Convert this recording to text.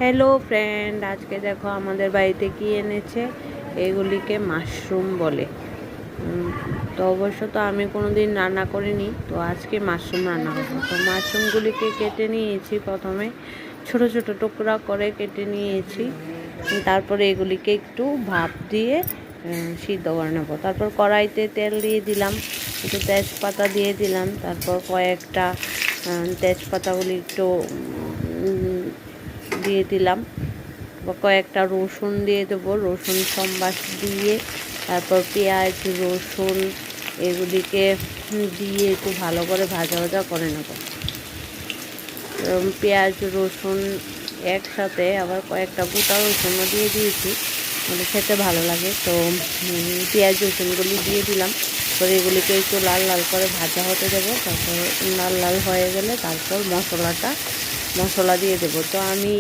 Hello friend, আজকে দেখো আমাদের বাড়িতে কি এনেছে। এগুলিকে মাশরুম বলে। তো অবশ্য তো আমি কোনোদিন রান্না করিনি, তো আজকে মাশরুম রান্না করবো। তো মাশরুমগুলিকে কেটে নিয়েছি, প্রথমে ছোট ছোট টুকরা করে কেটে নিয়েছি। তারপরে এগুলিকে একটু ভাপ দিয়ে সিদ্ধ করে নেবো। তারপর কড়াইতে তেল দিয়ে দিলাম, একটু তেজপাতা দিয়ে দিলাম। তারপর কয়েকটা তেজপাতাগুলি একটু দিয়ে দিলাম, কয়েকটা রসুন দিয়ে দেবো। রসুন সম্বাস দিয়ে তারপর পেঁয়াজ রসুন এগুলিকে দিয়ে একটু ভালো করে ভাজা ভাজা করে নেব। পেঁয়াজ রসুন একসাথে আবার কয়েকটা গোটা রসুনও দিয়ে দিয়েছি, মানে খেতে ভালো লাগে। তো পেঁয়াজ রসুনগুলি দিয়ে দিলাম, পরে এগুলিকে একটু লাল লাল করে ভাজা হতে দেবো। তারপর লাল লাল হয়ে গেলে তারপর মশলা দিয়ে দেবো। তো আমি